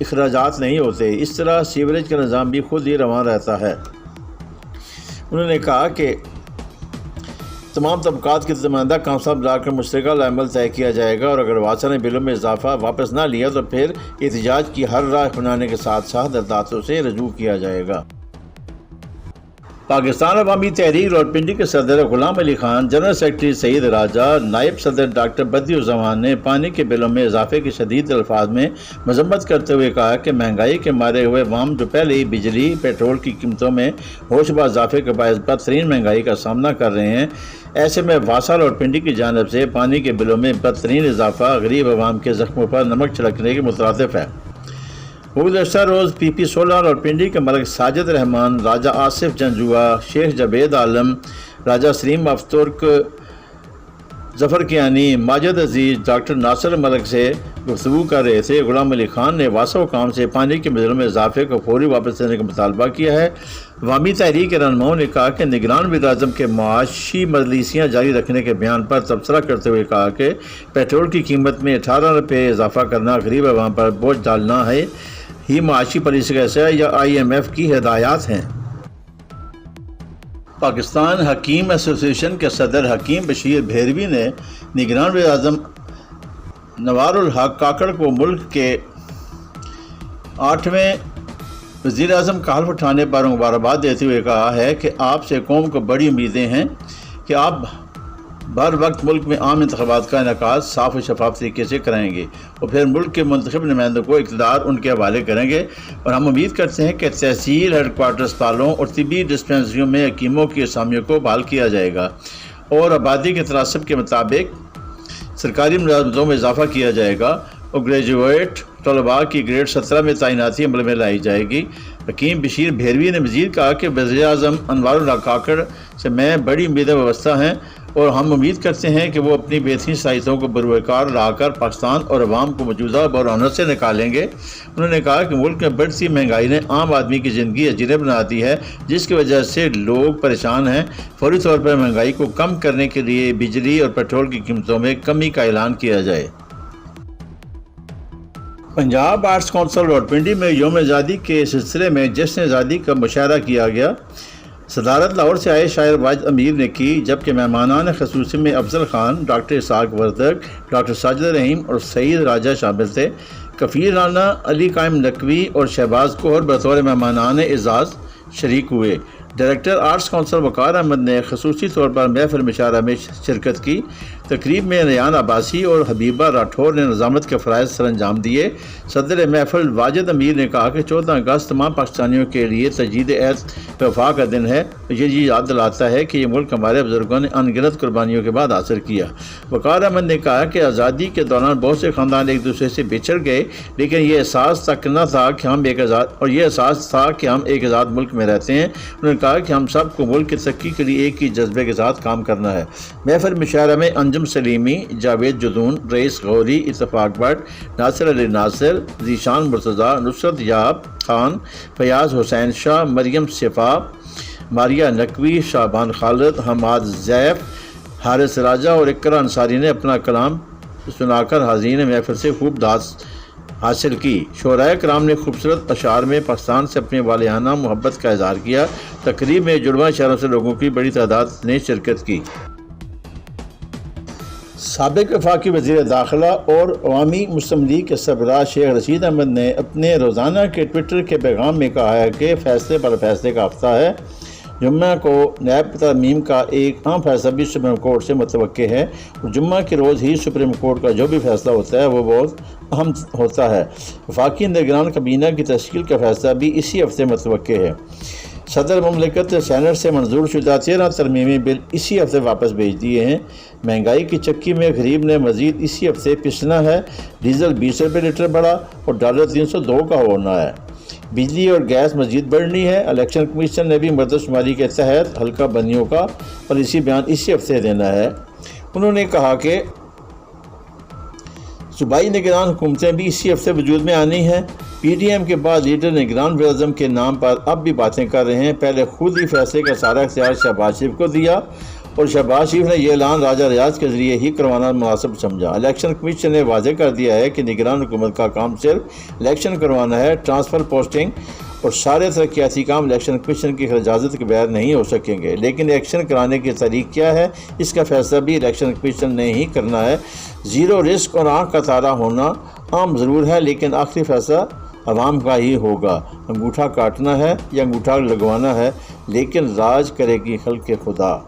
اخراجات نہیں ہوتے، اس طرح سیوریج کا نظام بھی خود ہی رواں رہتا ہے۔ انہوں نے کہا کہ تمام طبقات کی نمائندہ کونسل بلا کر مشترکہ عمل طے کیا جائے گا، اور اگر واسا نے بلوں میں اضافہ واپس نہ لیا تو پھر احتجاج کی ہر راہ اپنانے کے ساتھ ساتھ عدالتوں سے رجوع کیا جائے گا۔ پاکستان عوامی تحریک راولپنڈی کے صدر غلام علی خان، جنرل سیکرٹری سعید راجہ، نائب صدر ڈاکٹر بدی الزمان نے پانی کے بلوں میں اضافے کی شدید الفاظ میں مذمت کرتے ہوئے کہا کہ مہنگائی کے مارے ہوئے عوام جو پہلے ہی بجلی پیٹرول کی قیمتوں میں ہوشبہ اضافے کے باعث بدترین مہنگائی کا سامنا کر رہے ہیں، ایسے میں واسا راولپنڈی کی جانب سے پانی کے بلوں میں بدترین اضافہ غریب عوام کے زخموں پر نمک چھڑکنے کے مترادف ہے۔ گزشتہ روز پی پی 16 راولپنڈی کے ملک ساجد رحمان، راجہ آصف جنجوا، شیخ جاوید عالم، راجہ سلیم افطرک، ظفر کیانی، ماجد عزیز، ڈاکٹر ناصر ملک سے گفتگو کر رہے تھے۔ غلام علی خان نے واسا حکام سے پانی کے بلوں میں اضافے کو فوری واپس لینے کا مطالبہ کیا ہے۔ عوامی تحریک کے رہنماؤں نے کہا کہ نگران وزیر اعظم کے معاشی مجلسیاں جاری رکھنے کے بیان پر تبصرہ کرتے ہوئے کہا کہ پیٹرول کی قیمت میں 18 روپے اضافہ کرنا غریب عوام پر بوجھ ڈالنا ہے، ہی معاشی پالیسی کا حصہ یا IMF کی ہدایات ہیں۔ پاکستان حکیم ایسوسی ایشن کے صدر حکیم بشیر بھیروی نے نگران وزیر اعظم نوار الحق کاکڑ کو ملک کے 8ویں وزیر اعظم کا حلف اٹھانے پر مبارکباد دیتے ہوئے کہا ہے کہ آپ سے قوم کو بڑی امیدیں ہیں کہ آپ بر وقت ملک میں عام انتخابات کا انعقاد صاف و شفاف طریقے سے کرائیں گے اور پھر ملک کے منتخب نمائندوں کو اقتدار ان کے حوالے کریں گے، اور ہم امید کرتے ہیں کہ تحصیل ہیڈ کوارٹر اسپتالوں اور طبی ڈسپنسریوں میں حکیموں کی اسامیوں کو بحال کیا جائے گا اور آبادی کے تناسب کے مطابق سرکاری ملازمتوں میں اضافہ کیا جائے گا اور گریجویٹ طلباء کی گریڈ 17 میں تعیناتی عمل میں لائی جائے گی۔ حکیم بشیر بھیروی نے مزید کہا کہ وزیر اعظم انوار الحق کاکڑ سے میں بڑی امیدیں وابستہ ہیں اور ہم امید کرتے ہیں کہ وہ اپنی بہترین صلاحیتوں کو بروئے کار لا کر پاکستان اور عوام کو موجودہ بحرانات سے نکالیں گے۔ انہوں نے کہا کہ ملک میں بڑھتی مہنگائی نے عام آدمی کی زندگی عجیب بنا دی ہے، جس کی وجہ سے لوگ پریشان ہیں۔ فوری طور پر مہنگائی کو کم کرنے کے لیے بجلی اور پیٹرول کی قیمتوں میں کمی کا اعلان کیا جائے۔ پنجاب آرٹس کونسل راولپنڈی میں یوم آزادی کے سلسلے میں جشن آزادی کا مشاعرہ کیا گیا۔ صدارت لاہور سے آئے شاعر واجد امیر نے کی، جبکہ مہمانان خصوصی میں افضل خان، ڈاکٹر اسحاق وردک، ڈاکٹر ساجد رحیم اور سعید راجہ شامل تھے۔ کفیل رانا، علی قائم نقوی اور شہباز گوہر بطور مہمانان اعزاز شریک ہوئے۔ ڈائریکٹر آرٹس کونسل وقار احمد نے خصوصی طور پر محفل مشاعرہ میں شرکت کی۔ تقریب میں ریان عباسی اور حبیبہ راٹھور نے نظامت کے فرائض سر انجام دیے۔ صدر محفل واجد امیر نے کہا کہ 14 اگست تمام پاکستانیوں کے لیے تجدید عہد وفا کا دن ہے، یہ یاد دلاتا ہے کہ یہ ملک ہمارے بزرگوں نے ان گنت قربانیوں کے بعد حاصل کیا۔ وقار احمد نے کہا کہ آزادی کے دوران بہت سے خاندان ایک دوسرے سے بچھڑ گئے، لیکن یہ احساس تک نہ تھا کہ ہم ایک آزاد ملک میں رہتے ہیں۔ انہوں نے کہا کہ ہم سب کو ملک کی ترقی کے لیے ایک ہی جذبے کے ساتھ کام کرنا ہے۔ محفل مشاعرہ میں انجم سلیمی، جاوید جدون، رئیس غوری، اتفاق بٹ، ناصر علی ناصر، ذیشان مرتضیٰ، نصرت یاب خان، فیاض حسین شاہ، مریم صفا، ماریہ نقوی، شعبان خالد، حماد زیف، حارث راجہ اور اقرا انصاری نے اپنا کلام سنا کر حاضرین محفل سے خوب داد حاصل کی۔ شعراء کرام نے خوبصورت اشعار میں پاکستان سے اپنے والہانہ محبت کا اظہار کیا۔ تقریب میں جڑواں شہروں سے لوگوں کی بڑی تعداد نے شرکت کی۔ سابق وفاقی وزیر داخلہ اور عوامی مسلم لیگ کے سربراہ شیخ رشید احمد نے اپنے روزانہ کے ٹویٹر کے پیغام میں کہا ہے کہ فیصلے پر فیصلے کا ہفتہ ہے۔ جمعہ کو نیب ترمیم کا ایک اہم فیصلہ بھی سپریم کورٹ سے متوقع ہے اور جمعہ کے روز ہی سپریم کورٹ کا جو بھی فیصلہ ہوتا ہے وہ بہت اہم ہوتا ہے۔ وفاقی نگران کابینہ کی تشکیل کا فیصلہ بھی اسی ہفتے متوقع ہے۔ صدر مملکت نے سینٹ سے منظور شدہ 13 ترمیمی بل اسی ہفتے واپس بھیج دیے ہیں۔ مہنگائی کی چکی میں غریب نے مزید اسی ہفتے پسنا ہے۔ ڈیزل 20 روپے لیٹر بڑھا اور ڈالر 302 کا ہونا ہے۔ بجلی اور گیس مزید بڑھنی ہے۔ الیکشن کمیشن نے بھی مردم شماری کے تحت حلقہ بندیوں کا پالیسی بیان اسی ہفتے دینا ہے۔ انہوں نے کہا کہ صوبائی نگران حکومتیں بھی اسی ہفتے وجود میں آنی ہیں۔ پی ڈی ایم کے بعد لیڈر نگران وزیر اعظم کے نام پر اب بھی باتیں کر رہے ہیں۔ پہلے خود ہی فیصلے کا سارا اختیار شہباز شریف کو دیا اور شہباز شریف نے یہ اعلان راجہ ریاض کے ذریعے ہی کروانا مناسب سمجھا۔ الیکشن کمیشن نے واضح کر دیا ہے کہ نگران حکومت کا کام صرف الیکشن کروانا ہے، ٹرانسفر، پوسٹنگ اور سارے ترقیاتی کام الیکشن کمیشن کی اجازت کے بغیر نہیں ہو سکیں گے۔ لیکن الیکشن کرانے کی تاریخ کیا ہے، اس کا فیصلہ بھی الیکشن کمیشن نے ہی کرنا ہے۔ زیرو رسک اور آنکھ کا تارا ہونا عام ضرور ہے، لیکن آخری فیصلہ عوام کا ہی ہوگا۔ انگوٹھا کاٹنا ہے یا انگوٹھا لگوانا ہے، لیکن راج کرے گی خلق خدا۔